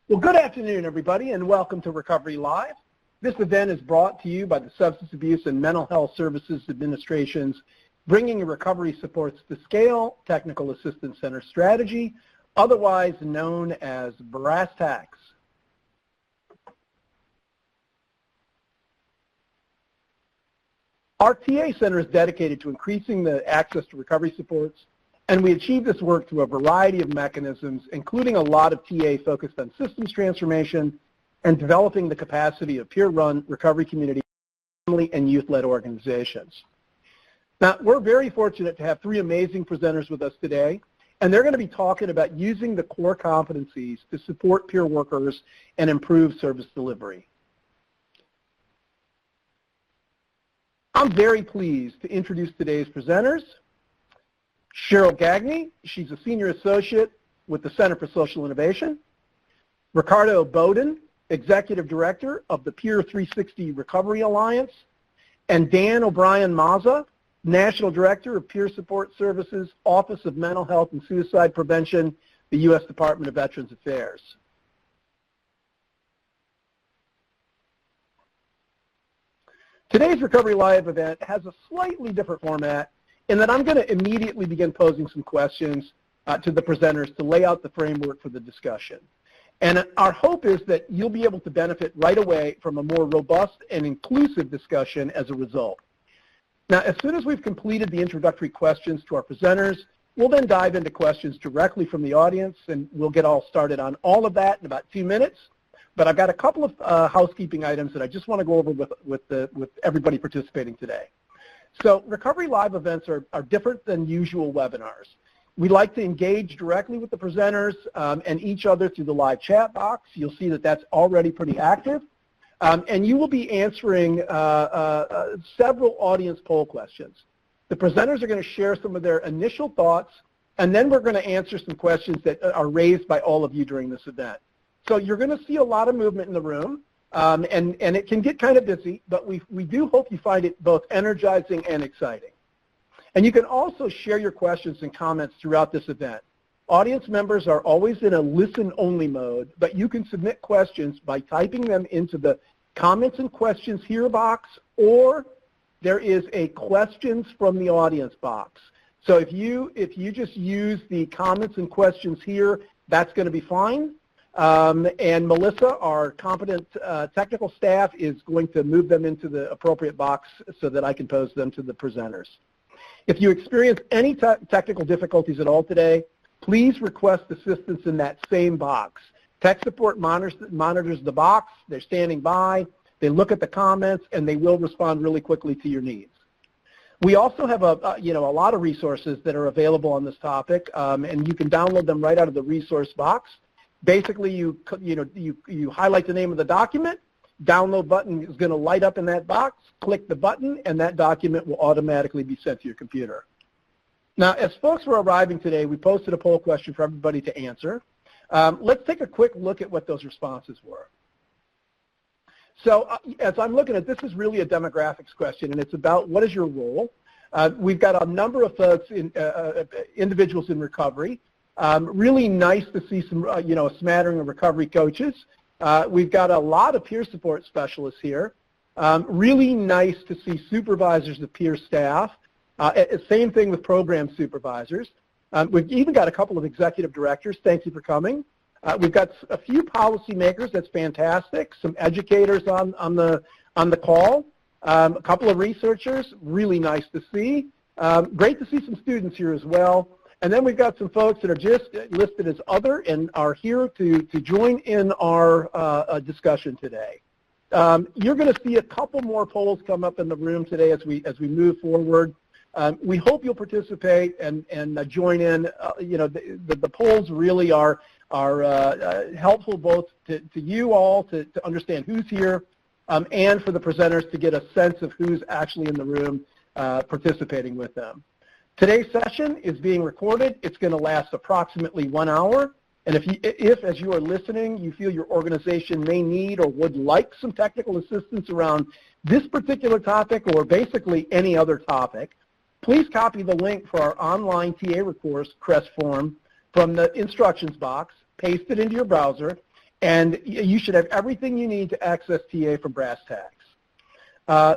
Well, good afternoon, everybody, and welcome to Recovery Live. This event is brought to you by the Substance Abuse and Mental Health Services Administration's Bringing Recovery Supports to Scale Technical Assistance Center strategy, otherwise known as Brass Tacks. Our TA Center is dedicated to increasing the access to recovery supports, and we achieve this work through a variety of mechanisms, including a lot of TA focused on systems transformation and developing the capacity of peer-run recovery community, family, and youth-led organizations. Now, we're very fortunate to have three amazing presenters with us today, and they're going to be talking about using the core competencies to support peer workers and improve service delivery. I'm very pleased to introduce today's presenters. Cheryl Gagne, she's a Senior Associate with the Center for Social Innovation. Ricardo Bowden, Executive Director of the Peer 360 Recovery Alliance. And Dan O'Brien-Mazza, National Director of Peer Support Services, Office of Mental Health and Suicide Prevention, the U.S. Department of Veterans Affairs. Today's Recovery Live event has a slightly different format in that I'm going to immediately begin posing some questions to the presenters to lay out the framework for the discussion. And our hope is that you'll be able to benefit right away from a more robust and inclusive discussion as a result. Now, as soon as we've completed the introductory questions to our presenters, we'll then dive into questions directly from the audience, and we'll get all started on all of that in about 2 minutes. But I've got a couple of housekeeping items that I just want to go over with everybody participating today. So Recovery Live events are different than usual webinars. We like to engage directly with the presenters and each other through the live chat box. You'll see that that's already pretty active. And you will be answering several audience poll questions. The presenters are going to share some of their initial thoughts, and then we're going to answer some questions that are raised by all of you during this event. So you're going to see a lot of movement in the room. And it can get kind of busy, but we do hope you find it both energizing and exciting. And you can also share your questions and comments throughout this event. Audience members are always in a listen-only mode, but you can submit questions by typing them into the comments and questions here box, or there is a questions from the audience box. So if you just use the comments and questions here, that's going to be fine. And Melissa, our competent technical staff, is going to move them into the appropriate box so that I can pose them to the presenters. If you experience any technical difficulties at all today, please request assistance in that same box. Tech support monitors the box. They're standing by. They look at the comments, and they will respond really quickly to your needs. We also have a lot of resources that are available on this topic, and you can download them right out of the resource box. Basically, you highlight the name of the document, download button is going to light up in that box, click the button, and that document will automatically be sent to your computer. Now, as folks were arriving today, we posted a poll question for everybody to answer. Let's take a quick look at what those responses were. So as I'm looking at this, is really a demographics question, and it's about what is your role. We've got a number of folks, individuals in recovery. Really nice to see some, a smattering of recovery coaches. We've got a lot of peer support specialists here. Really nice to see supervisors of peer staff. Same thing with program supervisors. We've even got a couple of executive directors. Thank you for coming. We've got a few policymakers. That's fantastic. Some educators on the call. A couple of researchers. Really nice to see. Great to see some students here as well. And then we've got some folks that are just listed as other and are here to join in our discussion today. You're going to see a couple more polls come up in the room today as we move forward. We hope you'll participate and join in. The polls really are helpful both to you all to understand who's here and for the presenters to get a sense of who's actually in the room participating with them. Today's session is being recorded. It's going to last approximately 1 hour. And if, as you are listening, you feel your organization may need or would like some technical assistance around this particular topic or basically any other topic, please copy the link for our online TA request form from the instructions box, paste it into your browser, And you should have everything you need to access TA from brass tacks.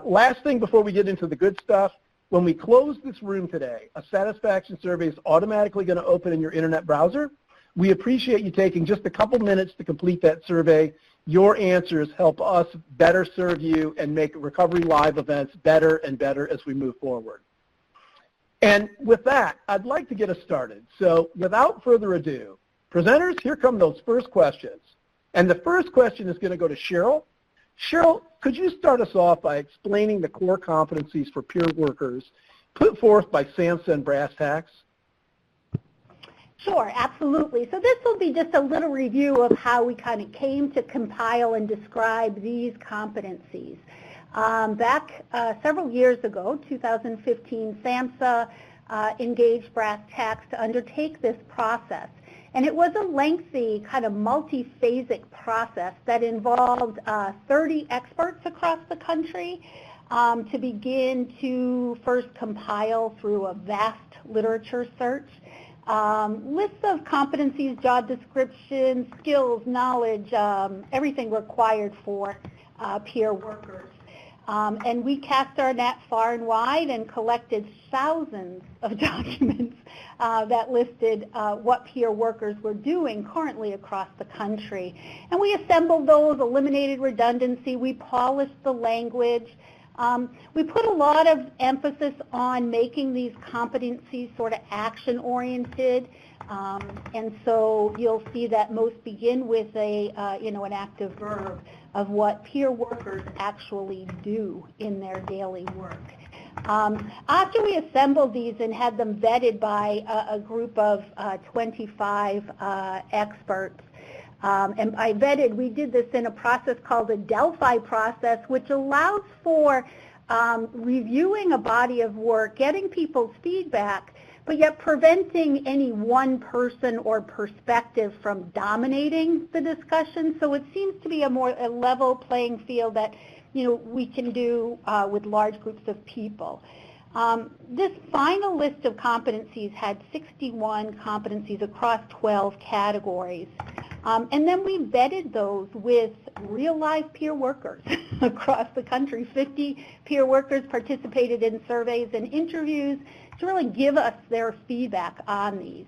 Last thing before we get into the good stuff, when we close this room today, a satisfaction survey is automatically going to open in your internet browser. We appreciate you taking just a couple minutes to complete that survey. Your answers help us better serve you and make Recovery Live events better and better as we move forward. And with that, I'd like to get us started. So without further ado, presenters, here come those first questions. And the first question is going to go to Cheryl. Cheryl, could you start us off by explaining the core competencies for peer workers put forth by SAMHSA and brass tacks? Sure, absolutely. So this will be just a little review of how we kind of came to compile and describe these competencies. Back several years ago, 2015, SAMHSA engaged brass tacks to undertake this process. And it was a lengthy, kind of multi-phasic process that involved 30 experts across the country to begin to first compile through a vast literature search lists of competencies, job descriptions, skills, knowledge, everything required for peer workers. And we cast our net far and wide and collected thousands of documents that listed what peer workers were doing currently across the country. And we assembled those, eliminated redundancy, we polished the language. We put a lot of emphasis on making these competencies sort of action-oriented. And so you'll see that most begin with a, an active verb of what peer workers actually do in their daily work. After we assembled these and had them vetted by a group of 25 experts, and by vetted, we did this in a process called the Delphi process, which allows for reviewing a body of work, getting people's feedback, but yet preventing any one person or perspective from dominating the discussion. So it seems to be a level playing field that we can do with large groups of people. This final list of competencies had 61 competencies across 12 categories. And then we vetted those with real-life peer workers across the country. 50 peer workers participated in surveys and interviews to really give us their feedback on these.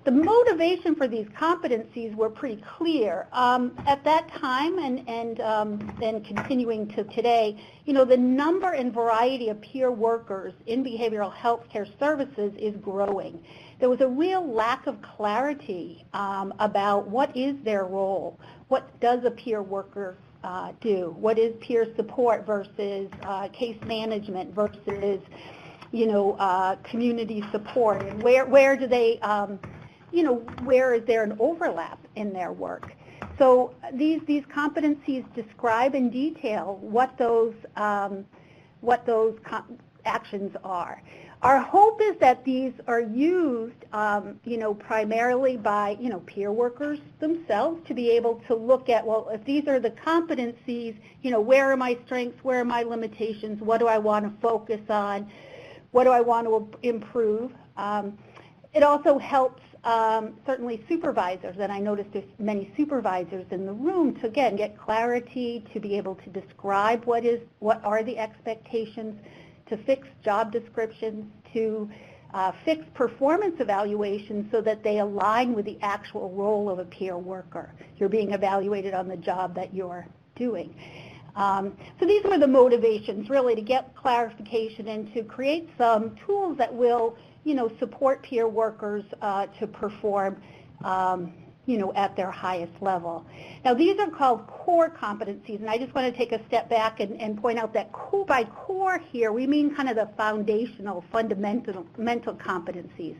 The motivation for these competencies were pretty clear. At that time and then continuing to today, the number and variety of peer workers in behavioral health care services is growing. There was a real lack of clarity about what is their role, what does a peer worker do, what is peer support versus case management versus community support, and where do they, where is there an overlap in their work? So these competencies describe in detail what those actions are. Our hope is that these are used, primarily by, peer workers themselves to be able to look at, well, if these are the competencies, where are my strengths, where are my limitations, what do I want to focus on? What do I want to improve? It also helps certainly supervisors, and I noticed there's many supervisors in the room, to again get clarity, to be able to describe what are the expectations, to fix job descriptions, to fix performance evaluations so that they align with the actual role of a peer worker. You're being evaluated on the job that you're doing. So these were the motivations, really, to get clarification and to create some tools that will, support peer workers to perform, at their highest level. Now, these are called core competencies, and I just want to take a step back and point out that by core here, we mean kind of the foundational, fundamental competencies.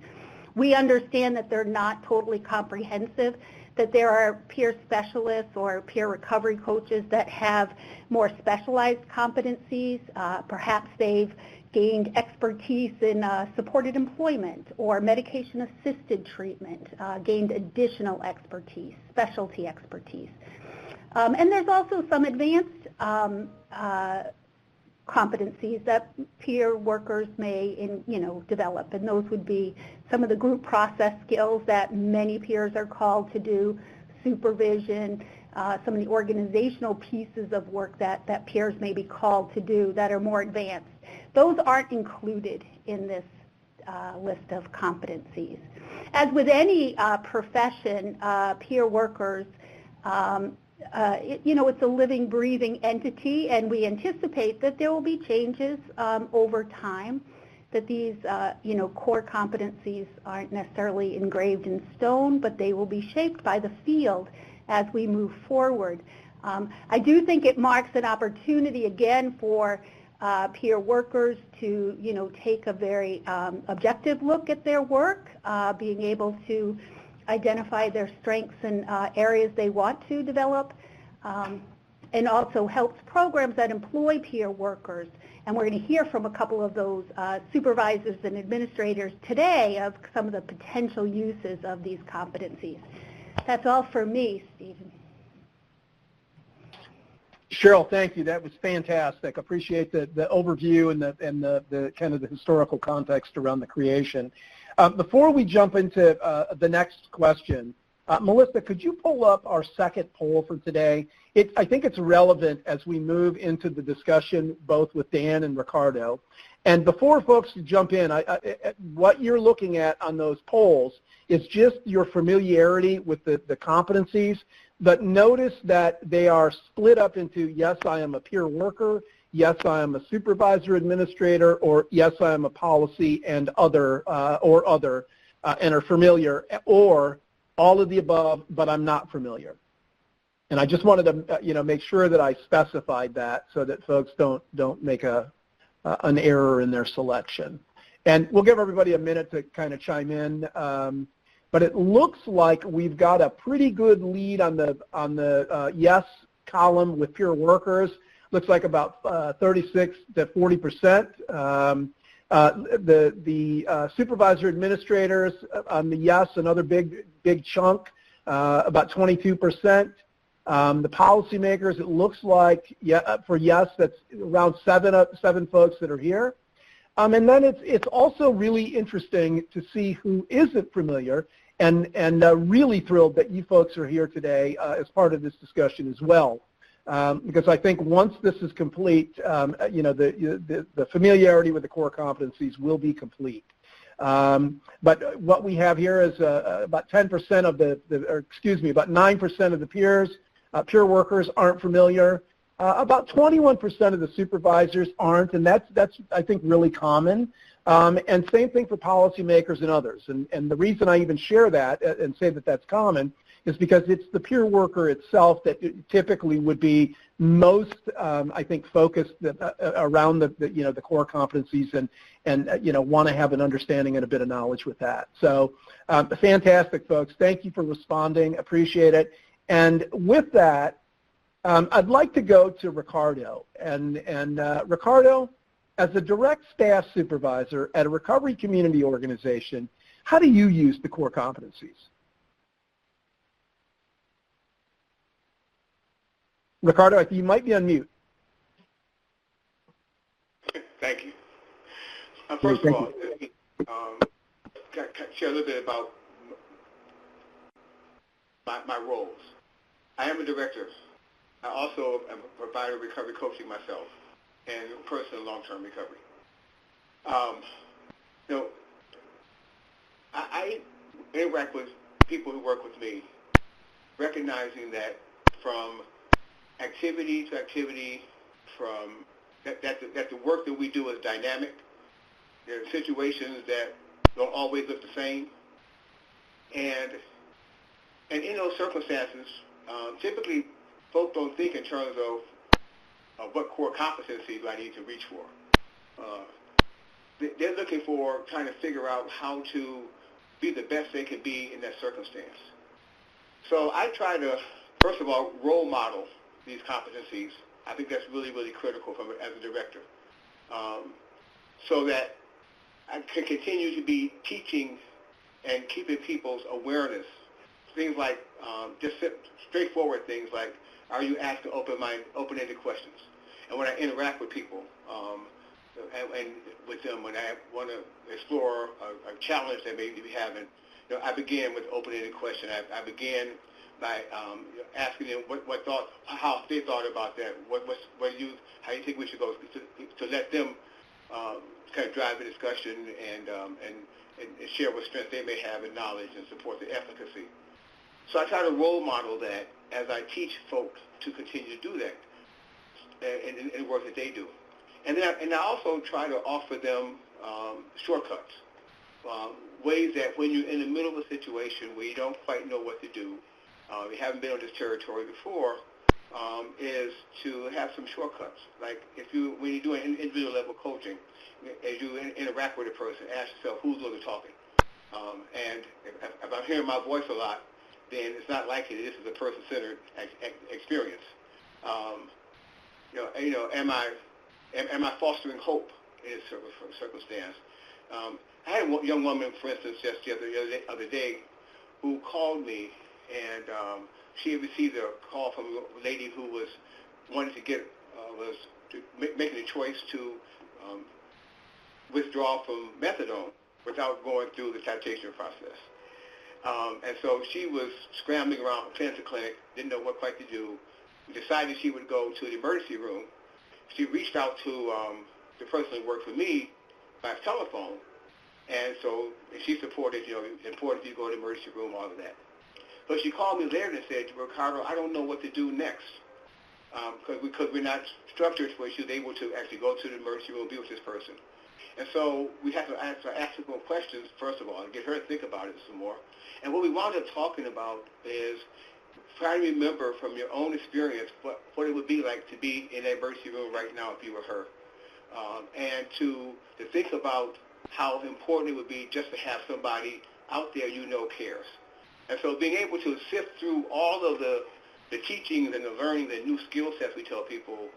We understand that they're not totally comprehensive, that there are peer specialists or peer recovery coaches that have more specialized competencies. Perhaps they've gained expertise in supported employment or medication-assisted treatment, gained additional expertise, specialty expertise. And there's also some advanced competencies that peer workers may, develop, and those would be some of the group process skills that many peers are called to do, supervision, some of the organizational pieces of work that peers may be called to do that are more advanced. Those aren't included in this list of competencies. As with any profession, peer workers, it's a living, breathing entity, and we anticipate that there will be changes over time, that these, core competencies aren't necessarily engraved in stone, but they will be shaped by the field as we move forward. I do think it marks an opportunity, again, for peer workers to, take a very objective look at their work, being able to identify their strengths and areas they want to develop, and also helps programs that employ peer workers. And we're going to hear from a couple of those supervisors and administrators today of some of the potential uses of these competencies. That's all for me, Stephen. Cheryl, thank you. That was fantastic. Appreciate the overview and the kind of the historical context around the creation. Before we jump into the next question, Melissa, could you pull up our second poll for today? I think it's relevant as we move into the discussion both with Dan and Ricardo. And before folks jump in, what you're looking at on those polls is just your familiarity with the competencies, but notice that they are split up into, yes, I am a peer worker, yes, I am a supervisor administrator, or yes, I am a policy and other, and are familiar, or all of the above, but I'm not familiar. And I just wanted to, make sure that I specified that so that folks don't make an error in their selection. And we'll give everybody a minute to kind of chime in. But it looks like we've got a pretty good lead on the yes column with peer workers. Looks like about 36 to 40%. The supervisor administrators on the yes, another big chunk, about 22%. The policymakers, it looks like for yes, that's around seven folks that are here. And then it's also really interesting to see who isn't familiar, and really thrilled that you folks are here today as part of this discussion as well. Because I think once this is complete, the familiarity with the core competencies will be complete. But what we have here is about 10% of about 9% of the peer workers aren't familiar. About 21% of the supervisors aren't, and that's I think really common. And same thing for policymakers and others. And the reason I even share that and say that that's common is because it's the peer worker itself that typically would be most, I think, focused around the core competencies and want to have an understanding and a bit of knowledge with that. So fantastic, folks. Thank you for responding. Appreciate it. And with that, I'd like to go to Ricardo. And Ricardo, as a direct staff supervisor at a recovery community organization, how do you use the core competencies? Ricardo, you might be on mute. Thank you. First of all, can I share a little bit about my roles. I am a director. I also am a provider of recovery coaching myself and personal long-term recovery. I interact with people who work with me, recognizing that from activity to activity, from that the work that we do is dynamic. There are situations that don't always look the same, and in those circumstances, typically folks don't think in terms of what core competencies I need to reach for. They're looking for trying to figure out how to be the best they can be in that circumstance. So I try to, first of all, role model these competencies. I think that's really, really critical as a director, so that I can continue to be teaching and keeping people's awareness. Things like just straightforward things like, are you asked to open-ended questions? And when I interact with people and with them, when I want to explore a challenge they may be having, I begin with open-ended question. I begin by asking them how they thought about that, how you think we should go, to let them kind of drive the discussion and share what strengths they may have in knowledge and support the efficacy. So I try to role model that as I teach folks to continue to do that in the work that they do. And I also try to offer them shortcuts, ways that when you're in the middle of a situation where you don't quite know what to do, you haven't been on this territory before, is to have some shortcuts. Like when you do an individual level coaching, as you interact with a person, ask yourself, who's doing the talking? And if I'm hearing my voice a lot, then it's not likely that this is a person-centered experience. Am I fostering hope in this circumstance? I had a young woman, for instance, just the other day, who called me, and she had received a call from a lady who was making a choice to withdraw from methadone without going through the titration process. And so she was scrambling around from clinic to clinic, didn't know what quite to do, decided she would go to the emergency room. She reached out to the person who worked for me by telephone, and so she supported, it's important if you go to the emergency room, all of that. But she called me later and said, Ricardo, I don't know what to do next, because we're not structured where she was able to actually go to the emergency room and be with this person. And so we have to ask her questions, first of all, and get her to think about it some more. And what we wound up talking about is try to remember from your own experience what it would be like to be in that emergency room right now if you were her, and to think about how important it would be just to have somebody out there cares. And so being able to sift through all of the teachings and the learning, the new skill sets we tell people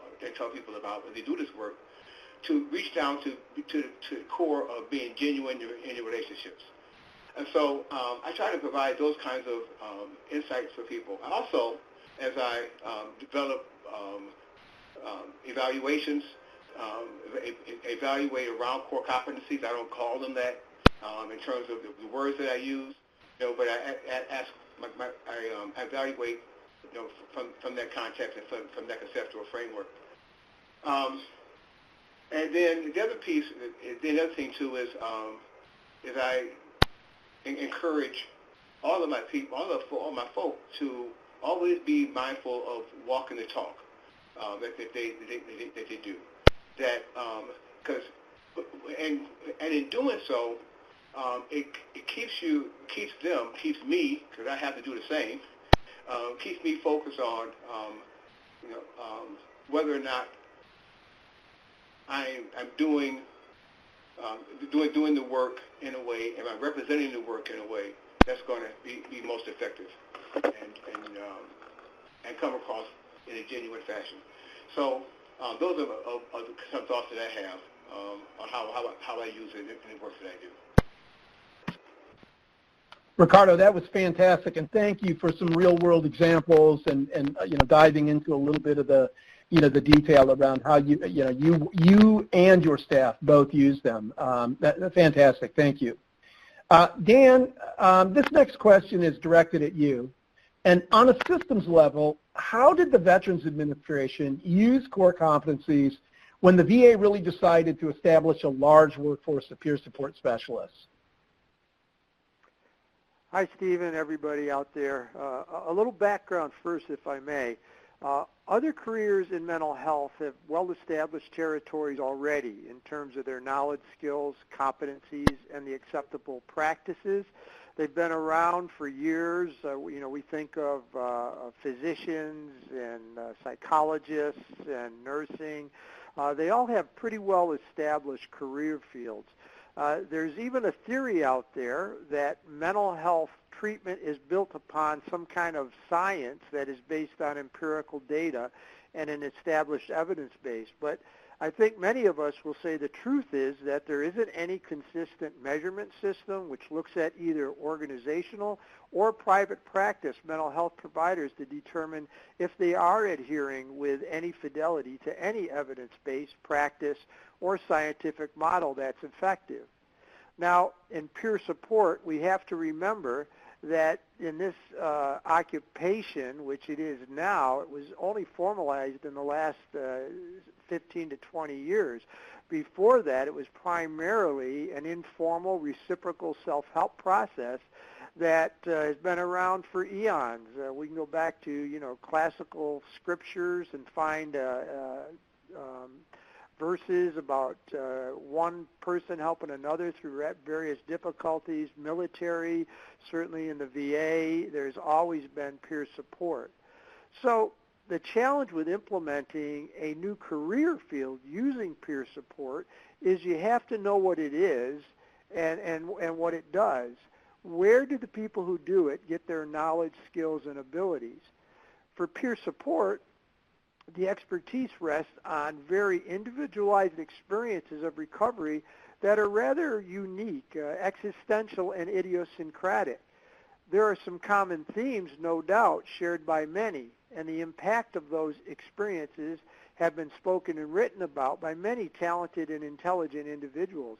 about when they do this work, to reach down to the core of being genuine in your relationships. And so I try to provide those kinds of insights for people. Also, as I develop evaluations, evaluate around core competencies. I don't call them that in terms of the words that I use, but I evaluate, from that context and from that conceptual framework. And then the other piece, the other thing too is I encourage all my folk to always be mindful of walking the talk that they do. That and in doing so, it keeps me, because I have to do the same, keeps me focused on whether or not I'm doing the work in a way, am I representing the work in a way that's going to be most effective and come across in a genuine fashion. So those are some thoughts that I have on how I use it in the work that I do. Ricardo, that was fantastic, and thank you for some real-world examples and diving into a little bit of the the detail around how you and your staff both use them. That's fantastic. Thank you. Dan, this next question is directed at you. And on a systems level, how did the Veterans Administration use core competencies when the VA really decided to establish a large workforce of peer support specialists? Hi, Stephen, everybody out there. A little background first, if I may. Other careers in mental health have well-established territories already in terms of their knowledge, skills, competencies, and the acceptable practices. They've been around for years. We think of physicians and psychologists and nursing. They all have pretty well-established career fields. There's even a theory out there that mental health treatment is built upon some kind of science that is based on empirical data and an established evidence base. But I think many of us will say the truth is that there isn't any consistent measurement system which looks at either organizational or private practice mental health providers to determine if they are adhering with any fidelity to any evidence-based practice or scientific model that's effective. Now, in peer support, we have to remember that in this occupation, which it is now, it was only formalized in the last 15 to 20 years. Before that, it was primarily an informal, reciprocal self-help process that has been around for eons. We can go back to, classical scriptures and find verses about one person helping another through various difficulties, military, certainly in the VA, there's always been peer support. So the challenge with implementing a new career field using peer support is you have to know what it is and what it does. Where do the people who do it get their knowledge, skills, and abilities? For peer support, the expertise rests on very individualized experiences of recovery that are rather unique, existential, and idiosyncratic. There are some common themes, no doubt, shared by many, and the impact of those experiences have been spoken and written about by many talented and intelligent individuals.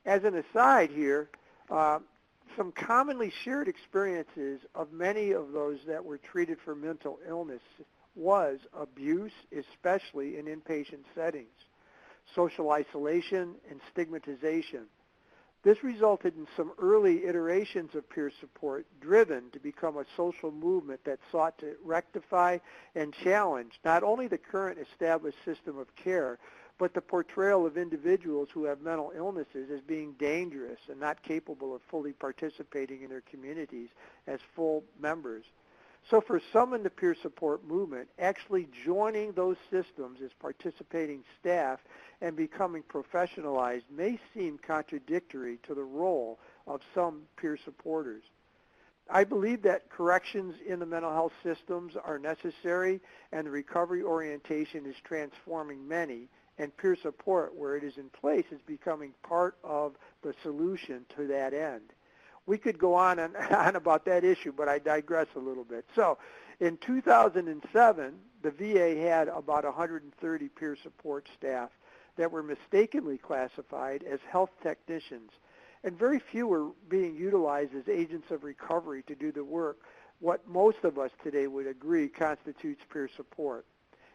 As an aside here, some commonly shared experiences of many of those that were treated for mental illness was abuse, especially in inpatient settings, social isolation, and stigmatization. This resulted in some early iterations of peer support driven to become a social movement that sought to rectify and challenge not only the current established system of care, but the portrayal of individuals who have mental illnesses as being dangerous and not capable of fully participating in their communities as full members. So for some in the peer support movement, actually joining those systems as participating staff and becoming professionalized may seem contradictory to the role of some peer supporters. I believe that corrections in the mental health systems are necessary, and the recovery orientation is transforming many, and peer support, where it is in place, is becoming part of the solution to that end. We could go on and on about that issue, but I digress a little bit. So in 2007, the VA had about 130 peer support staff that were mistakenly classified as health technicians, and very few were being utilized as agents of recovery to do the work, what most of us today would agree constitutes peer support.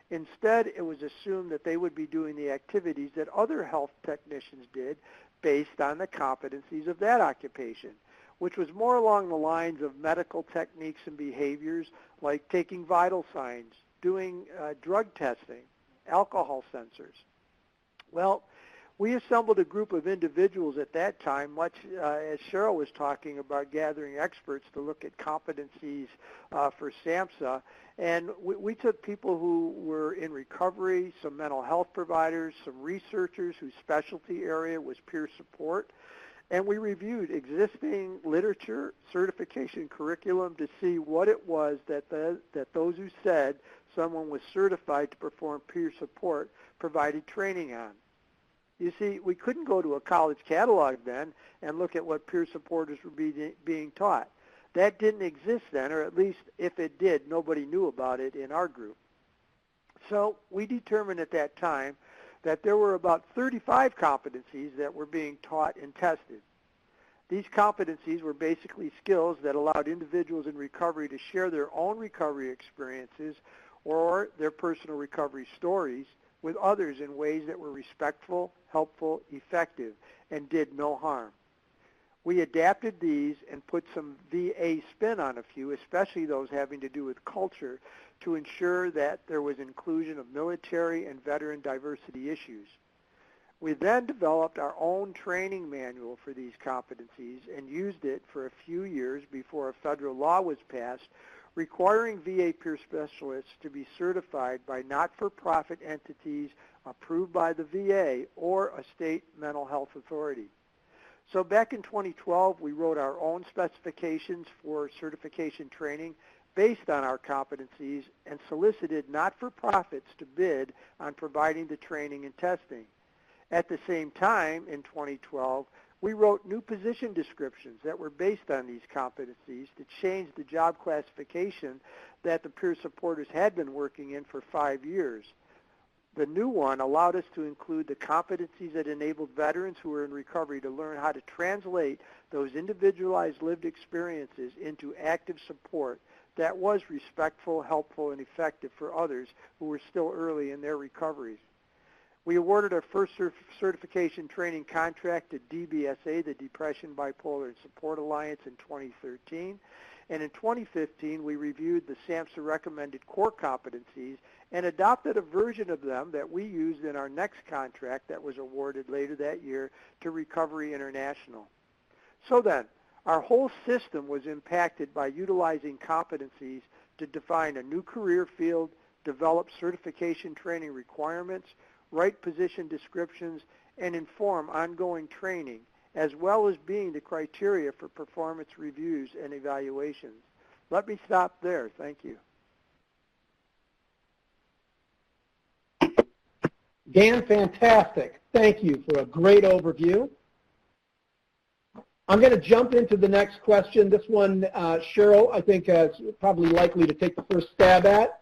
Instead, it was assumed that they would be doing the activities that other health technicians did based on the competencies of that occupation, which was more along the lines of medical techniques and behaviors like taking vital signs, doing drug testing, alcohol sensors. Well, we assembled a group of individuals at that time, much as Cheryl was talking about gathering experts to look at competencies for SAMHSA, and we took people who were in recovery, some mental health providers, some researchers whose specialty area was peer support, and we reviewed existing literature, certification curriculum to see what it was that those who said someone was certified to perform peer support provided training on. You see, we couldn't go to a college catalog then and look at what peer supporters were being taught. That didn't exist then, or at least if it did, nobody knew about it in our group. So we determined at that time that there were about 35 competencies that were being taught and tested. These competencies were basically skills that allowed individuals in recovery to share their own recovery experiences or their personal recovery stories with others in ways that were respectful, helpful, effective, and did no harm. We adapted these and put some VA spin on a few, especially those having to do with culture, to ensure that there was inclusion of military and veteran diversity issues. We then developed our own training manual for these competencies and used it for a few years before a federal law was passed requiring VA peer specialists to be certified by not-for-profit entities approved by the VA or a state mental health authority. So back in 2012, we wrote our own specifications for certification training based on our competencies and solicited not-for-profits to bid on providing the training and testing. At the same time, in 2012, we wrote new position descriptions that were based on these competencies to change the job classification that the peer supporters had been working in for 5 years. The new one allowed us to include the competencies that enabled veterans who are in recovery to learn how to translate those individualized lived experiences into active support that was respectful, helpful, and effective for others who were still early in their recoveries. We awarded our first certification training contract to DBSA, the Depression, Bipolar, and Support Alliance, in 2013. And in 2015, we reviewed the SAMHSA recommended core competencies and adopted a version of them that we used in our next contract that was awarded later that year to Recovery International. So then, our whole system was impacted by utilizing competencies to define a new career field, develop certification training requirements, write position descriptions, and inform ongoing training, as well as being the criteria for performance reviews and evaluations. Let me stop there. Thank you. Dan, fantastic. Thank you for a great overview. I'm going to jump into the next question. This one, Cheryl, I think is probably likely to take the first stab at.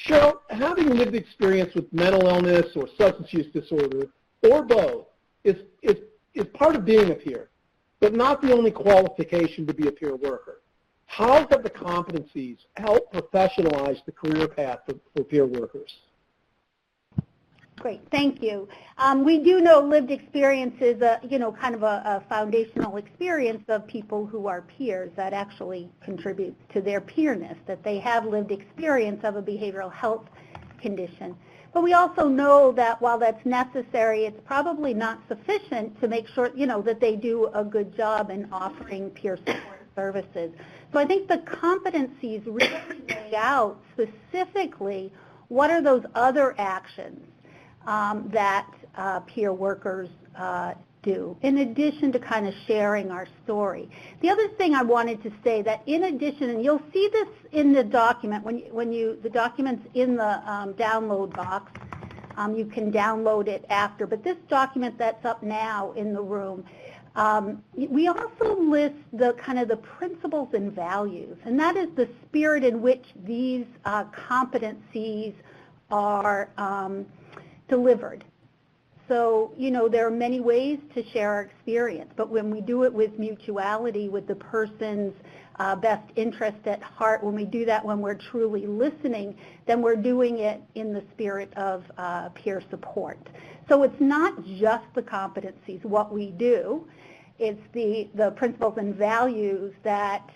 Cheryl, having lived experience with mental illness or substance use disorder, or both, is part of being a peer, but not the only qualification to be a peer worker. How have the competencies helped professionalize the career path for peer workers? Great, thank you. We do know lived experience is kind of a foundational experience of people who are peers that actually contributes to their peerness, that they have lived experience of a behavioral health condition. But we also know that while that's necessary, it's probably not sufficient to make sure, that they do a good job in offering peer support services. So I think the competencies really lay out specifically what are those other actions that peer workers do, in addition to kind of sharing our story. The other thing I wanted to say that in addition, and you'll see this in the document, the document's in the download box, you can download it after, but this document that's up now in the room, we also list the kind of the principles and values, and that is the spirit in which these competencies are delivered. So, there are many ways to share our experience, but when we do it with mutuality, with the person's best interest at heart, when we do that when we're truly listening, then we're doing it in the spirit of peer support. So it's not just the competencies, what we do. It's the principles and values that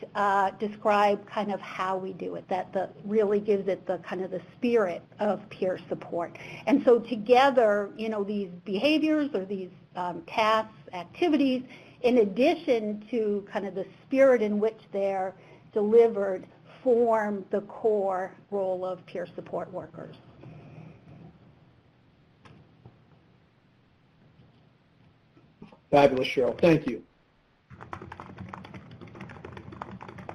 describe kind of how we do it, that really gives it the kind of the spirit of peer support. And so together, these behaviors or these tasks, activities, in addition to kind of the spirit in which they're delivered, form the core role of peer support workers. Fabulous, Cheryl. Thank you.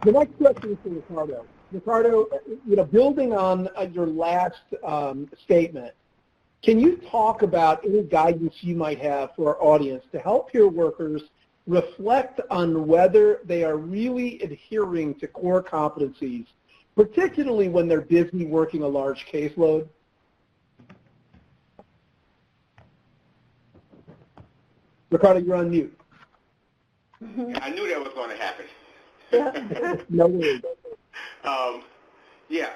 The next question is for Ricardo. Ricardo, building on your last statement, can you talk about any guidance you might have for our audience to help peer workers reflect on whether they are really adhering to core competencies, particularly when they're busy working a large caseload? Ricardo, you're on mute. I knew that was going to happen. No worries.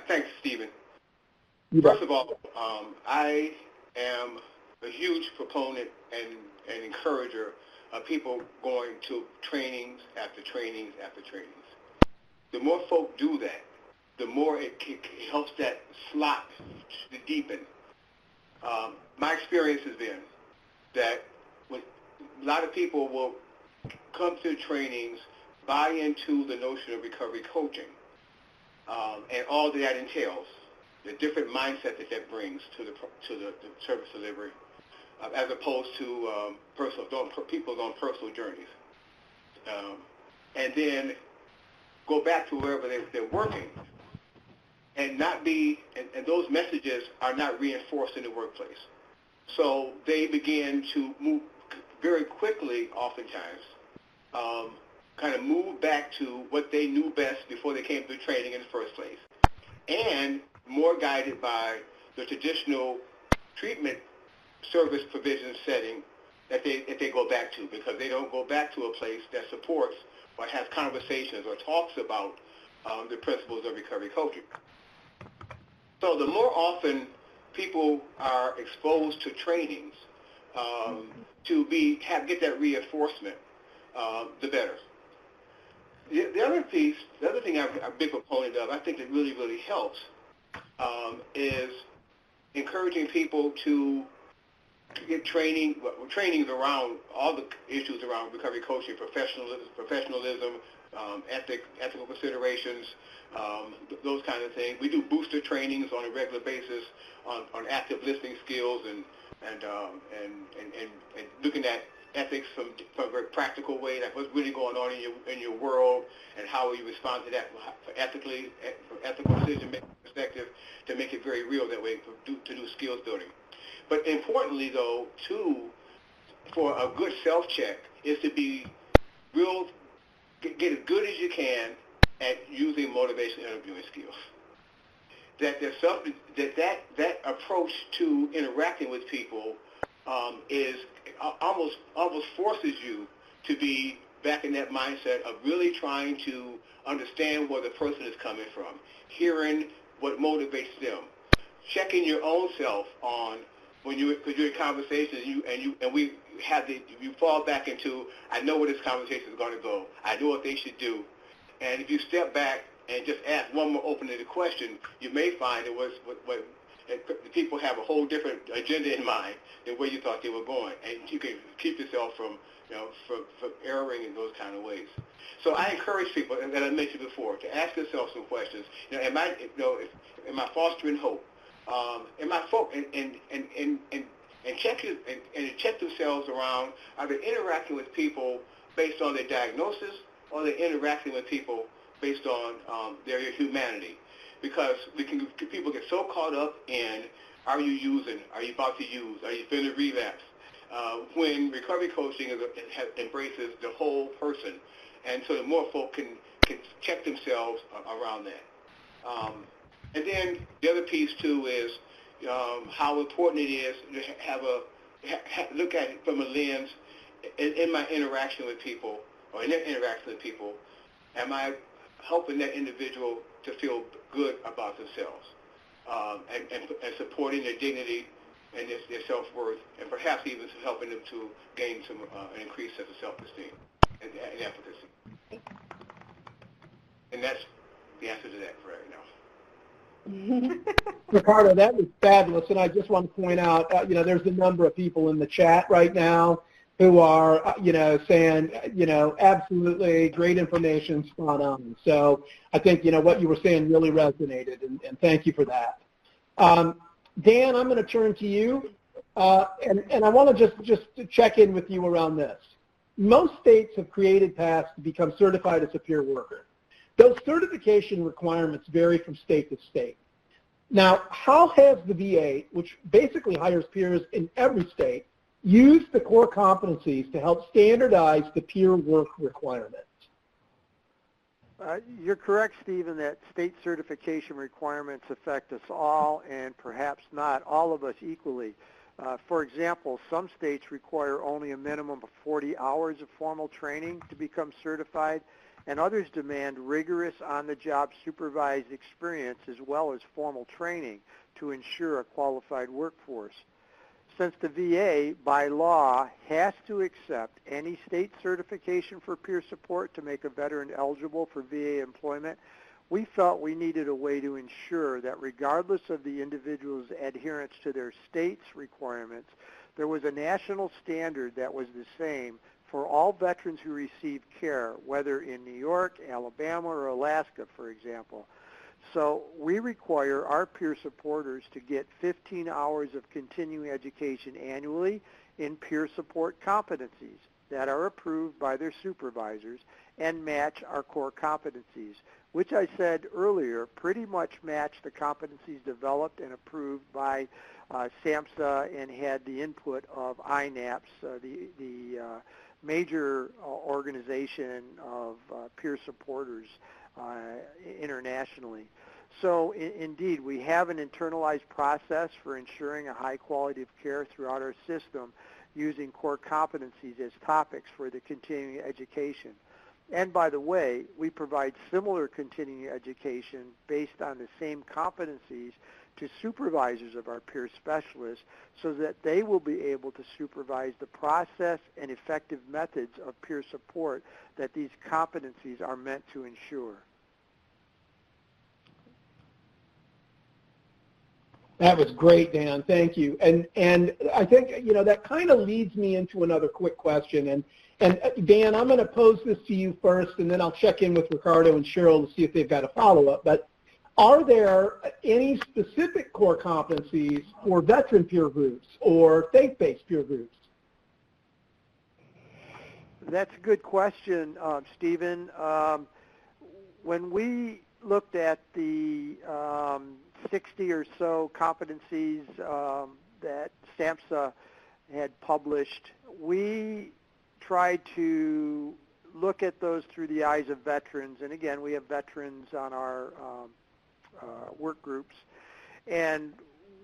Thanks, Stephen. First of all, I am a huge proponent and encourager of people going to trainings after trainings after trainings. The more folk do that, the more it helps that slot to deepen. My experience has been that a lot of people will come to trainings, buy into the notion of recovery coaching, and all that entails, the different mindset that brings to the service delivery, as opposed to people on personal journeys, and then go back to wherever they're working, and and those messages are not reinforced in the workplace. So they begin to move very quickly, oftentimes, kind of move back to what they knew best before they came to training in the first place, and more guided by the traditional treatment service provision setting that they go back to, because they don't go back to a place that supports or has conversations or talks about the principles of recovery coaching. So the more often people are exposed to trainings to get that reinforcement, the better. The other thing I'm a big proponent of, I think that really, really helps, is encouraging people to get training. Trainings around all the issues around recovery coaching, professionalism, ethical considerations, those kind of things. We do booster trainings on a regular basis on active listening skills and looking at ethics from a very practical way, like what's really going on in your world and how you respond to that from ethical decision-making perspective, to make it very real that way, to do skills building. But importantly, though, too, for a good self-check is to be real, get as good as you can at using motivation interviewing skills. That there's something that approach to interacting with people is almost forces you to be back in that mindset of really trying to understand where the person is coming from, hearing what motivates them, checking your own self on because you're in conversation and we have you fall back into, I know where this conversation is going to go, I know what they should do, and if you step back and just ask one more open-ended question, you may find it was what people have a whole different agenda in mind than where you thought they were going, and you can keep yourself from erring in those kind of ways. So I encourage people, that I mentioned before, to ask yourself some questions. Am I fostering hope? And check themselves around. Are they interacting with people based on their diagnosis, or are they interacting with people based on their humanity? Because people get so caught up in, are you using, are you about to use, are you going to relapse? When recovery coaching embraces the whole person, and so the more folk can check themselves around that. And then the other piece too is how important it is to look at it from a lens in my interaction with people, or in their interaction with people. Am I helping that individual to feel good about themselves, and supporting their dignity and their self-worth, and perhaps even helping them to gain an increased sense of self-esteem and efficacy. And that's the answer to that for right now. Ricardo, that was fabulous, and I just want to point out, there's a number of people in the chat right now who are, saying, absolutely great information, spot on. So I think, what you were saying really resonated, and thank you for that. Dan, I'm going to turn to you, and I want to just check in with you around this. Most states have created paths to become certified as a peer worker. Those certification requirements vary from state to state. Now, how has the VA, which basically hires peers in every state, used the core competencies to help standardize the peer work requirements? You're correct, Stephen, that state certification requirements affect us all, and perhaps not all of us equally. For example, some states require only a minimum of 40 hours of formal training to become certified, and others demand rigorous on-the-job supervised experience as well as formal training to ensure a qualified workforce. Since the VA, by law, has to accept any state certification for peer support to make a veteran eligible for VA employment, we felt we needed a way to ensure that regardless of the individual's adherence to their state's requirements, there was a national standard that was the same for all veterans who receive care, whether in New York, Alabama, or Alaska, for example. So we require our peer supporters to get 15 hours of continuing education annually in peer support competencies that are approved by their supervisors and match our core competencies, which I said earlier pretty much match the competencies developed and approved by SAMHSA and had the input of INAPS, the major organization of peer supporters internationally. So indeed, we have an internalized process for ensuring a high quality of care throughout our system using core competencies as topics for the continuing education. And by the way, we provide similar continuing education based on the same competencies to supervisors of our peer specialists so that they will be able to supervise the process and effective methods of peer support that these competencies are meant to ensure. That was great, Dan. Thank you. And I think, that kind of leads me into another quick question. And Dan, I'm going to pose this to you first, and then I'll check in with Ricardo and Cheryl to see if they've got a follow-up. But are there any specific core competencies for veteran peer groups or faith-based peer groups? That's a good question, Stephen. When we looked at the 60 or so competencies that SAMHSA had published, we tried to look at those through the eyes of veterans. And again, we have veterans on our work groups. And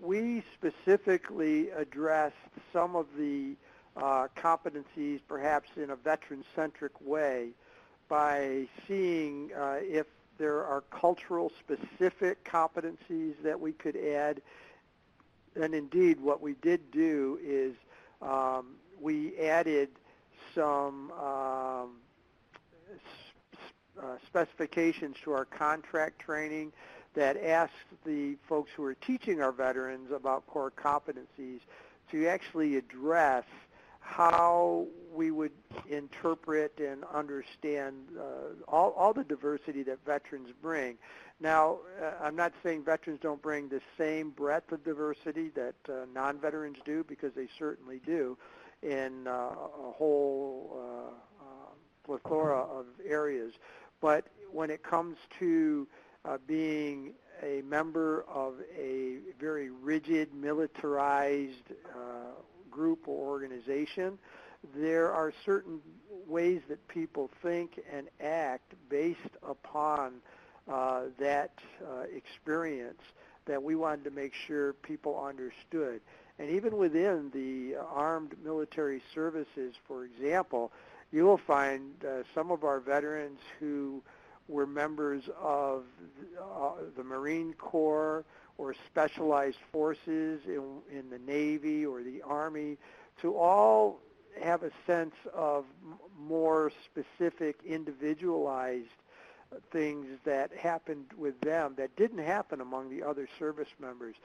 we specifically addressed some of the competencies perhaps in a veteran-centric way by seeing if there are cultural specific competencies that we could add. And indeed, what we did do is we added some specifications to our contract training that asked the folks who are teaching our veterans about core competencies to actually address how we would interpret and understand all the diversity that veterans bring. Now, I'm not saying veterans don't bring the same breadth of diversity that non-veterans do, because they certainly do in a whole plethora of areas. But when it comes to being a member of a very rigid, militarized group or organization, there are certain ways that people think and act based upon that experience that we wanted to make sure people understood. And even within the armed military services, for example, you will find some of our veterans who were members of the Marine Corps or specialized forces in the Navy or the Army, to all have a sense of more specific, individualized things that happened with them that didn't happen among the other service members.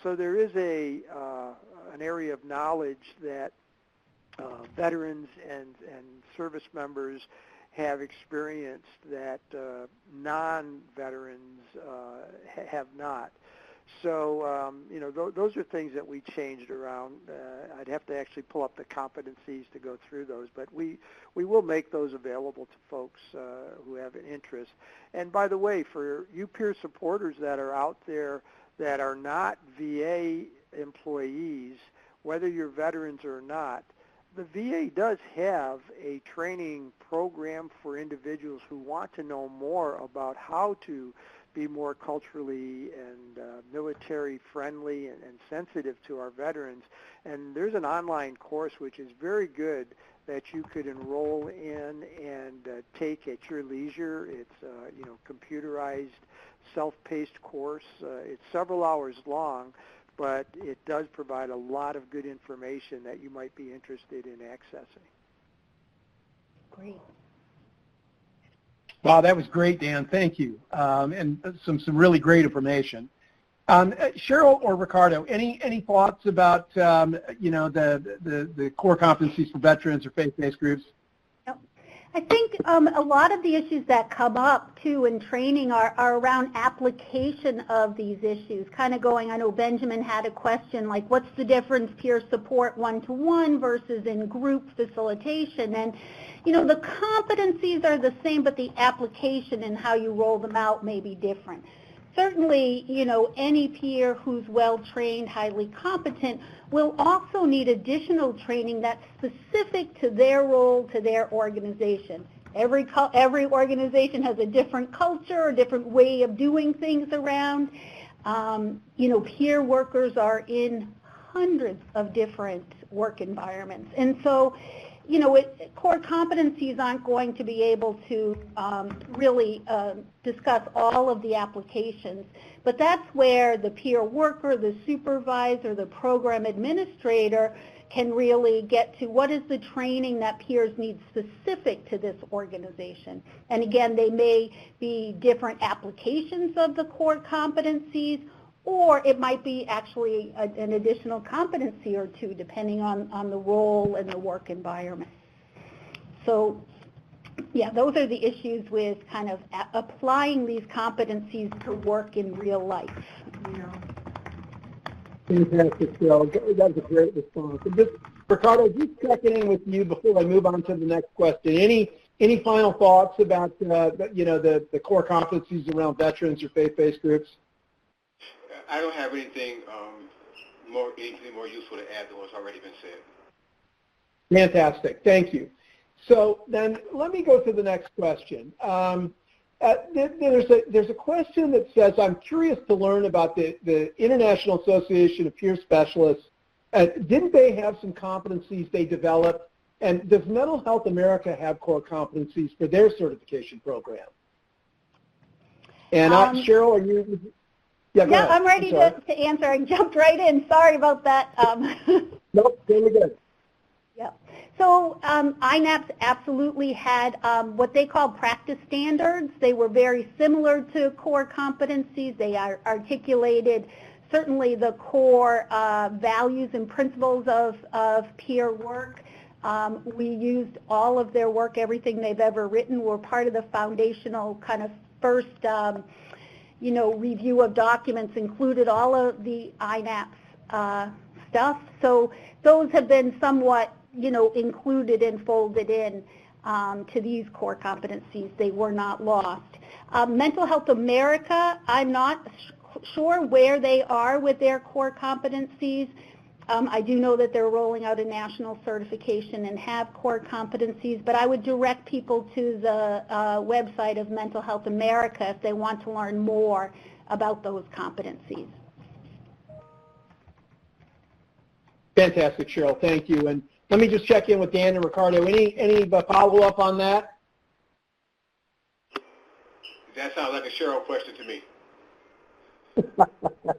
So there is an area of knowledge that veterans and service members have experienced that non-veterans have not. So, those are things that we changed around. I'd have to actually pull up the competencies to go through those, but we will make those available to folks who have an interest. And by the way, for you peer supporters that are out there that are not VA employees, whether you're veterans or not, the VA does have a training program for individuals who want to know more about how to be more culturally and military friendly and sensitive to our veterans. And there's an online course which is very good that you could enroll in and take at your leisure. It's computerized, self-paced course. It's several hours long, but it does provide a lot of good information that you might be interested in accessing. Great. Wow, that was great, Dan. Thank you. And some really great information. Cheryl or Ricardo, any thoughts about the core competencies for veterans or faith-based groups? I think a lot of the issues that come up, too, in training are around application of these issues, kind of going, I know Benjamin had a question, like what's the difference peer support one-to-one versus in group facilitation? And, the competencies are the same, but the application and how you roll them out may be different. Certainly, any peer who's well-trained, highly competent, will also need additional training that's specific to their role, to their organization. Every organization has a different culture, a different way of doing things around. Peer workers are in hundreds of different work environments. And so, core competencies aren't going to be able to really discuss all of the applications, but that's where the peer worker, the supervisor, the program administrator can really get to what is the training that peers need specific to this organization. And again, they may be different applications of the core competencies, or it might be actually an additional competency or two, depending on the role and the work environment. So, yeah, those are the issues with kind of applying these competencies to work in real life. Fantastic, Cheryl. That was a great response. And just, Ricardo, just checking in with you before I move on to the next question. Any final thoughts about the core competencies around veterans or faith-based groups? I don't have anything more useful to add than what's already been said. Fantastic. Thank you. So then let me go to the next question. There's a question that says, I'm curious to learn about the International Association of Peer Specialists. Didn't they have some competencies they developed? And does Mental Health America have core competencies for their certification program? And Cheryl, are you? Yeah, I'm ready to answer. I jumped right in. Sorry about that. Nope, very good. Yeah. So INAPS absolutely had what they call practice standards. They were very similar to core competencies. They articulated certainly the core values and principles of peer work. We used all of their work, everything they've ever written. We're part of the foundational kind of first review of documents, included all of the INAPS stuff. So those have been somewhat, included and folded in to these core competencies. They were not lost. Mental Health America, I'm not sure where they are with their core competencies. I do know that they're rolling out a national certification and have core competencies, but I would direct people to the website of Mental Health America if they want to learn more about those competencies. Fantastic, Cheryl. Thank you. And let me just check in with Dan and Ricardo. Any follow-up on that? That sounds like a Cheryl question to me.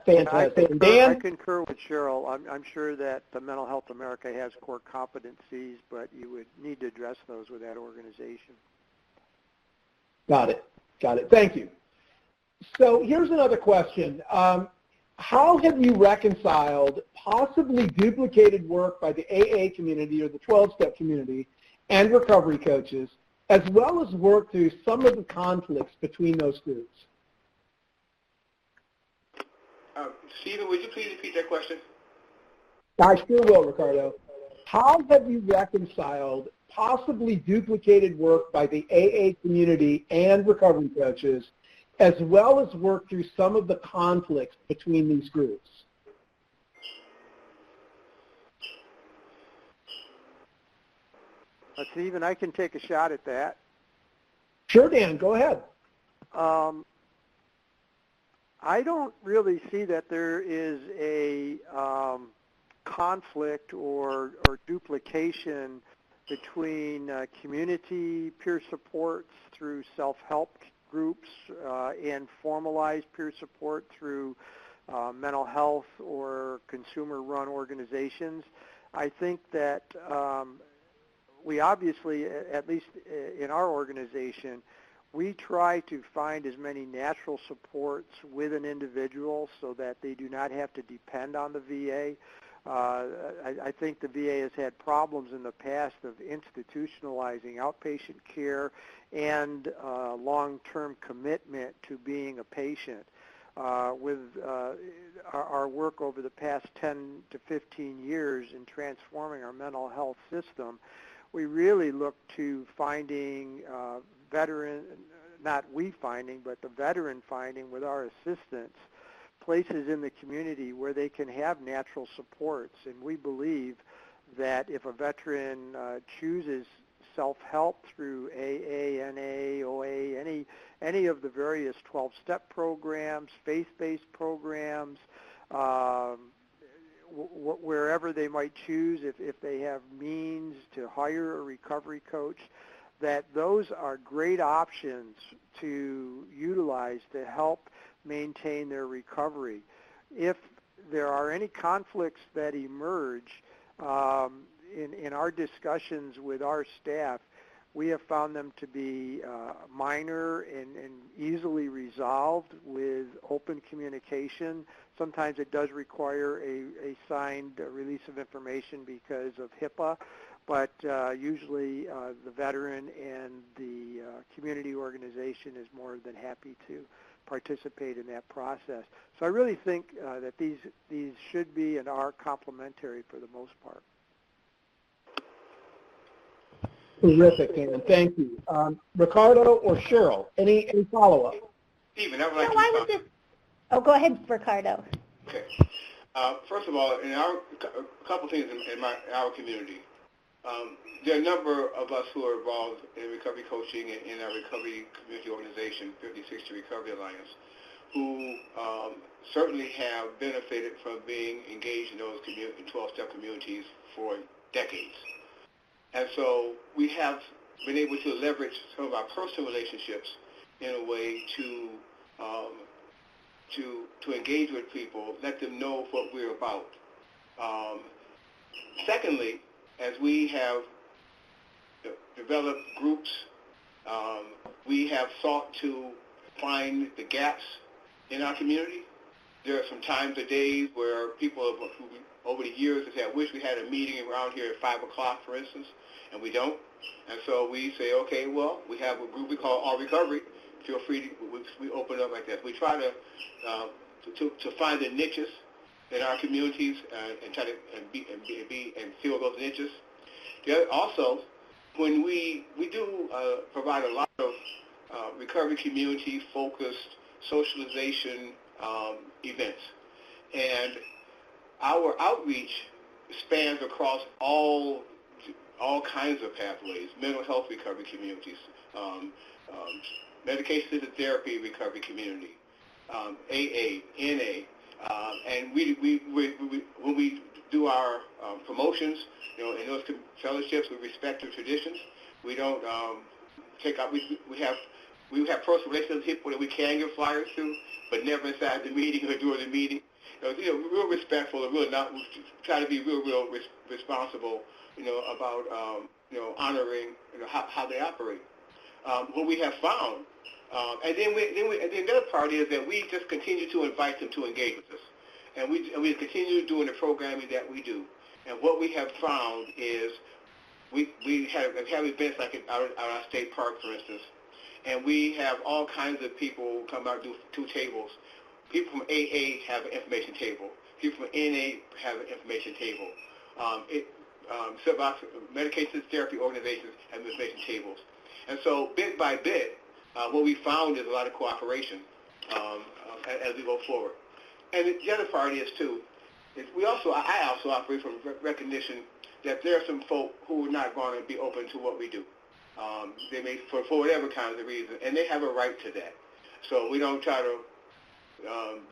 Fantastic. Dan? I concur with Cheryl. I'm sure that the Mental Health America has core competencies, but you would need to address those with that organization. Got it. Thank you. So here's another question. How have you reconciled possibly duplicated work by the AA community or the 12-step community and recovery coaches, as well as work through some of the conflicts between those groups? Stephen, would you please repeat that question? I sure will, Ricardo. How have you reconciled possibly duplicated work by the AA community and recovery coaches, as well as work through some of the conflicts between these groups? Stephen, I can take a shot at that. Sure, Dan, go ahead. I don't really see that there is a conflict or duplication between community peer supports through self-help groups and formalized peer support through mental health or consumer-run organizations. I think that we obviously, at least in our organization, we try to find as many natural supports with an individual so that they do not have to depend on the VA. I think the VA has had problems in the past of institutionalizing outpatient care and long-term commitment to being a patient. With our work over the past 10 to 15 years in transforming our mental health system, we really look to finding not we finding, but the veteran finding with our assistance, places in the community where they can have natural supports. And we believe that if a veteran chooses self-help through AA, NA, OA, any of the various 12-step programs, faith-based programs, wherever they might choose, if they have means to hire a recovery coach, that those are great options to utilize to help maintain their recovery. If there are any conflicts that emerge in our discussions with our staff, we have found them to be minor and easily resolved with open communication. Sometimes it does require a signed release of information because of HIPAA, but usually the veteran and the community organization is more than happy to participate in that process. So I really think that these should be and are complementary for the most part. Terrific, Dan. Thank you. Ricardo or Cheryl, any follow-up? Stephen, I would like to go ahead, Ricardo. Okay. First of all, a couple things in our community. There are a number of us who are involved in recovery coaching and in our recovery community organization, 5060 Recovery Alliance, who certainly have benefited from being engaged in those 12-step communities for decades. And so we have been able to leverage some of our personal relationships in a way to engage with people, let them know what we're about. Secondly, as we have developed groups, we have sought to find the gaps in our community. There are some times or days where people who over the years have said, I wish we had a meeting around here at 5 o'clock, for instance, and we don't. And so we say, okay, well, we have a group we call All Recovery. Feel free to, we open up like that. We try to find the niches in our communities and try to and fill those niches. Also, when we do provide a lot of recovery community focused socialization events, and our outreach spans across all kinds of pathways: mental health recovery communities, medication-assisted therapy recovery community, AA, NA, and when we do our promotions, in those fellowships with respect to traditions, we don't take out. We have personal relationships with people that we can give flyers to, but never inside the meeting or during the meeting. Real respectful and real not try to be real responsible. About honoring how they operate. What we have found, and then the other part is that we just continue to invite them to engage with us, and we continue doing the programming that we do. And what we have found is we have events like at our state park, for instance, and we have all kinds of people come out and do 2 tables. People from AA have an information table. People from NA have an information table. Medication therapy organizations have information tables. And so bit by bit, what we found is a lot of cooperation as we go forward. And the other part is, too, is I also operate from recognition that there are some folk who are not going to be open to what we do. They may, for whatever kind of reason, and they have a right to that. So we don't try to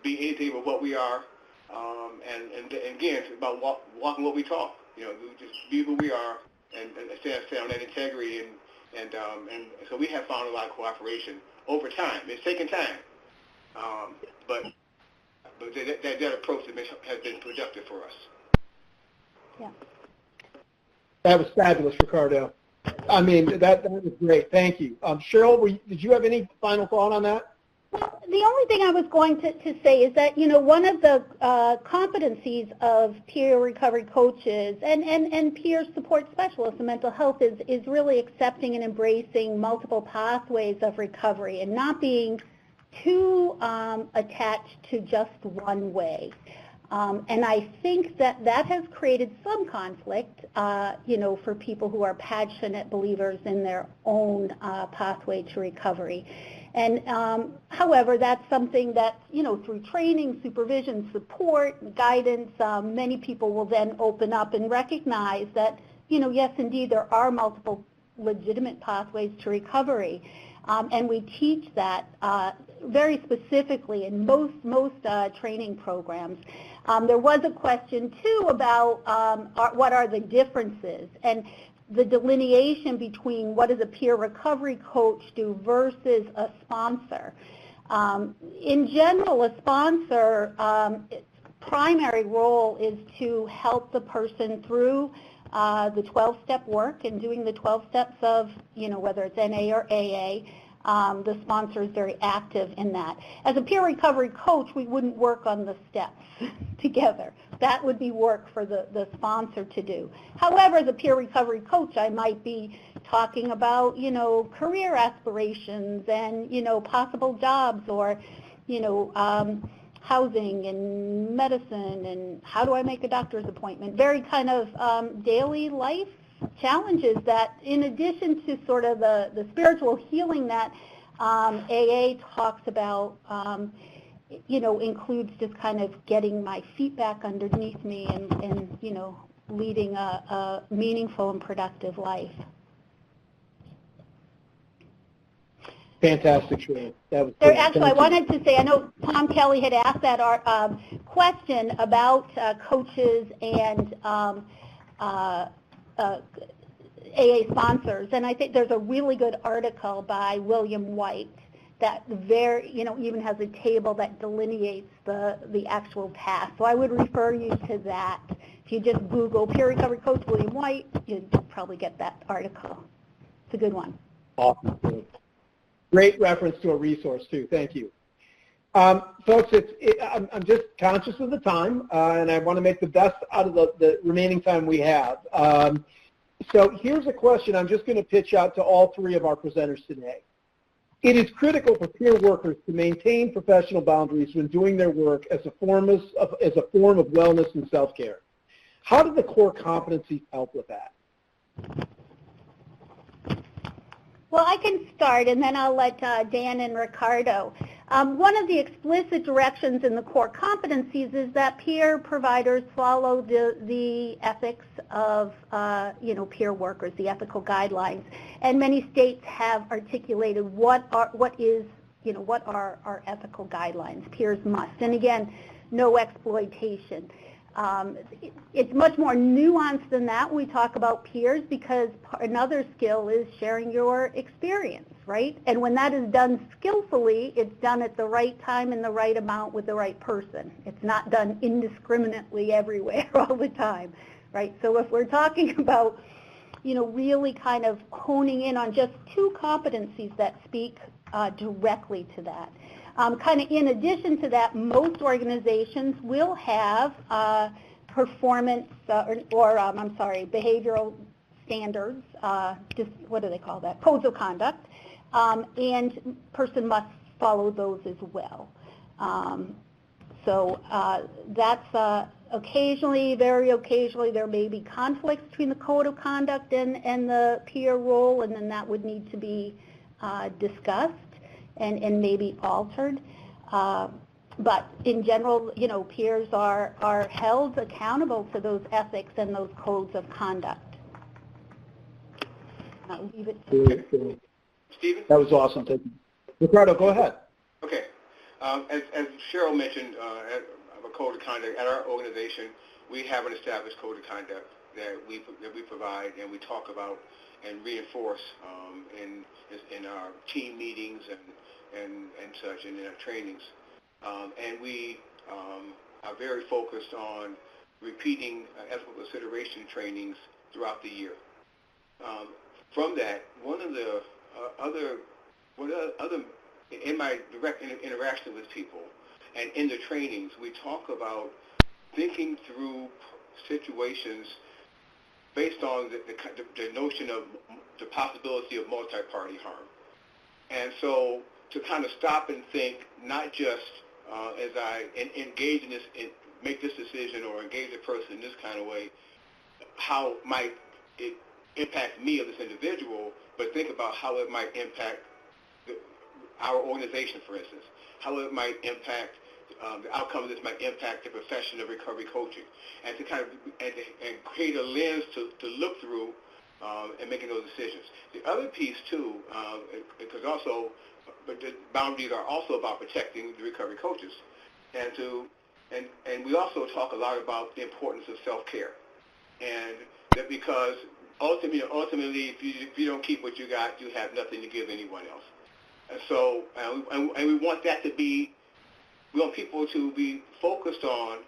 be anything but what we are. And again, it's about walking what we talk. We just be who we are and stay on that integrity. And so we have found a lot of cooperation over time. It's taken time. But that approach has been productive for us. Yeah. That was fabulous, Ricardo. I mean, that was great. Thank you. Cheryl, did you have any final thought on that? Well, the only thing I was going to say is that, one of the competencies of peer recovery coaches and peer support specialists in mental health is really accepting and embracing multiple pathways of recovery and not being too attached to just one way. And I think that has created some conflict, for people who are passionate believers in their own pathway to recovery. And however, that's something that, through training, supervision, support, guidance, many people will then open up and recognize that, yes, indeed, there are multiple legitimate pathways to recovery. And we teach that very specifically in most training programs. There was a question, too, about what are the differences and the delineation between what does a peer recovery coach do versus a sponsor. In general, a sponsor, its primary role is to help the person through the 12-step work and doing the 12 steps of, whether it's NA or AA. The sponsor is very active in that. As a peer recovery coach, we wouldn't work on the steps together. That would be work for the sponsor to do. However, as a peer recovery coach, I might be talking about, career aspirations and, possible jobs or, housing and medicine and how do I make a doctor's appointment. Very kind of daily life challenges that, in addition to sort of the spiritual healing that AA talks about, includes just kind of getting my feet back underneath me and leading a meaningful and productive life. Fantastic, Cheryl. That was actually, I wanted to say, I know Tom Kelly had asked that question about coaches and AA sponsors, and I think there's a really good article by William White that even has a table that delineates the actual task. So I would refer you to that. If you just Google peer recovery coach William White, you'd probably get that article. It's a good one. Awesome. Great reference to a resource, too. Thank you. Folks, I'm just conscious of the time, and I want to make the best out of the remaining time we have. So here's a question I'm just going to pitch out to all three of our presenters today. It is critical for peer workers to maintain professional boundaries when doing their work as a form of wellness and self-care. How do the core competencies help with that? Well, I can start, and then I'll let Dan and Ricardo. One of the explicit directions in the core competencies is that peer providers follow the ethics of, peer workers, the ethical guidelines. And many states have articulated what are our ethical guidelines. Peers must. And again, no exploitation. It's much more nuanced than that. We talk about peers because another skill is sharing your experience, right? And when that is done skillfully, it's done at the right time in the right amount with the right person. It's not done indiscriminately everywhere all the time, right? So if we're talking about, really kind of honing in on just two competencies that speak directly to that. Kind of in addition to that, most organizations will have performance behavioral standards, what do they call that? Codes of conduct, and person must follow those as well. So that's occasionally, very occasionally, there may be conflicts between the code of conduct and the peer role, and then that would need to be discussed and maybe altered. But in general, peers are held accountable to those ethics and those codes of conduct. I'll leave it to Stephen? That was awesome. Thank you. Ricardo, go ahead. Okay. As Cheryl mentioned, of a code of conduct at our organization, we have an established code of conduct that we provide and we talk about and reinforce in our team meetings and such, and in our trainings. And we are very focused on repeating ethical consideration trainings throughout the year. From that, one of the other in my direct interaction with people and in the trainings, we talk about thinking through situations based on the notion of the possibility of multi-party harm. And so to kind of stop and think, not just as I engage in this, make this decision or engage a person in this kind of way, how might it impact me as this individual, but think about how it might impact our organization, for instance, how it might impact the outcome of this might impact the profession of recovery coaching, and to kind of and create a lens to look through and making those decisions. The other piece too, because also, but the boundaries are also about protecting the recovery coaches, and we also talk a lot about the importance of self-care, and that because ultimately, if you don't keep what you got, you have nothing to give anyone else. And so, and we want that to be, we want people to be focused on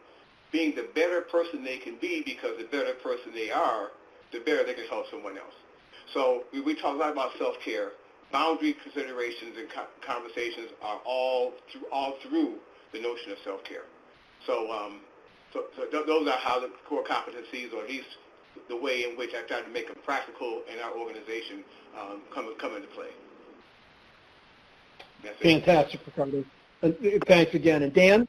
being the better person they can be, because the better person they are, the better they can help someone else. So we talk a lot about self-care. Boundary considerations and conversations are all through the notion of self-care. So, those are how the core competencies, or at least the way in which I try to make them practical in our organization, come into play. That's Fantastic, Ricardo. Thanks again. And Dan?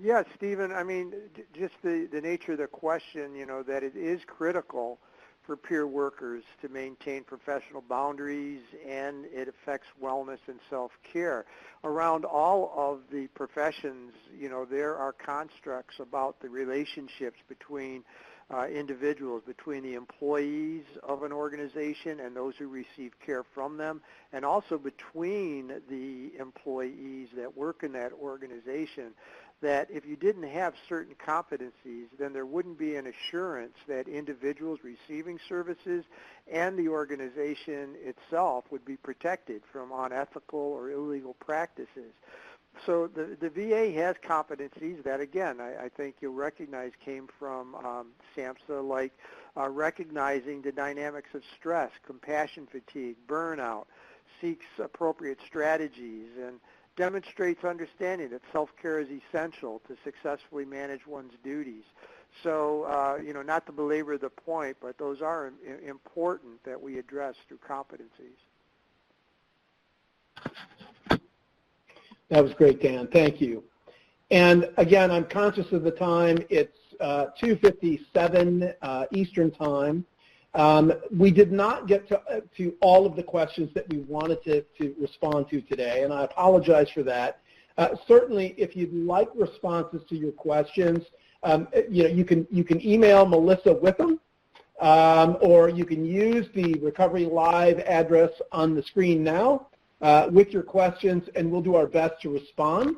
Yeah, Stephen, I mean, just the nature of the question, that it is critical for peer workers to maintain professional boundaries, and it affects wellness and self-care. Around all of the professions, there are constructs about the relationships between individuals, between the employees of an organization and those who receive care from them, and also between the employees that work in that organization, that if you didn't have certain competencies, then there wouldn't be an assurance that individuals receiving services and the organization itself would be protected from unethical or illegal practices. So the VA has competencies that, again, I think you'll recognize came from SAMHSA, like recognizing the dynamics of stress, compassion fatigue, burnout, seeks appropriate strategies, and demonstrates understanding that self-care is essential to successfully manage one's duties. So, not to belabor the point, but those are important that we address through competencies. That was great, Dan. Thank you. And again, I'm conscious of the time. It's 2:57 Eastern Time. We did not get to all of the questions that we wanted to respond to today, and I apologize for that. Certainly, if you'd like responses to your questions, you can email Melissa with them, or you can use the Recovery Live address on the screen now with your questions, and we'll do our best to respond.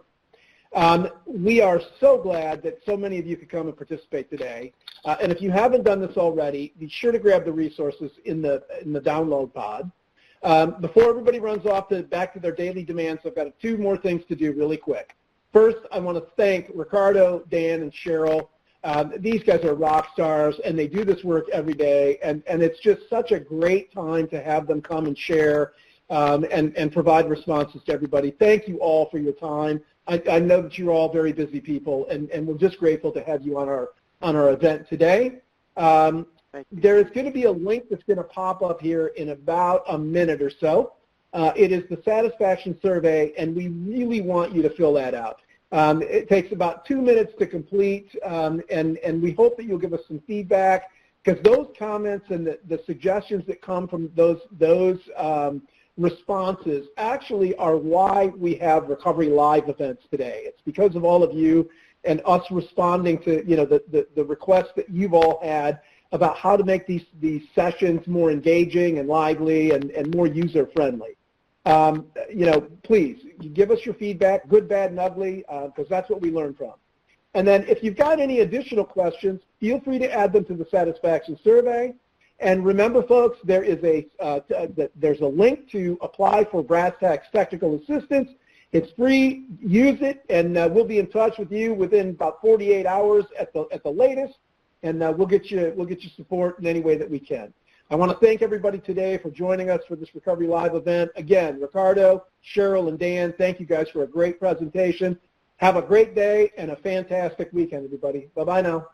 We are so glad that so many of you could come and participate today. And if you haven't done this already, be sure to grab the resources in the download pod. Before everybody runs off back to their daily demands, I've got 2 more things to do really quick. First, I want to thank Ricardo, Dan, and Cheryl. These guys are rock stars, and they do this work every day, and it's just such a great time to have them come and share and provide responses to everybody. Thank you all for your time. I know that you're all very busy people, and we're just grateful to have you on our event today. There is going to be a link that's going to pop up here in about a minute or so. It is the satisfaction survey, and we really want you to fill that out. It takes about 2 minutes to complete, and we hope that you'll give us some feedback, because those comments and the suggestions that come from those responses actually are why we have Recovery Live events today. It's because of all of you and us responding to the requests that you've all had about how to make these sessions more engaging and lively and more user-friendly. Please give us your feedback, good, bad, and ugly, because that's what we learn from. And then if you've got any additional questions, feel free to add them to the satisfaction survey. And remember, folks, there's a link to apply for brass tacks technical assistance. It's free. Use it, and we'll be in touch with you within about 48 hours at the latest, and we'll get you support in any way that we can. I want to thank everybody today for joining us for this Recovery Live event. Again, Ricardo, Cheryl, and Dan, thank you guys for a great presentation. Have a great day and a fantastic weekend, everybody. Bye-bye now.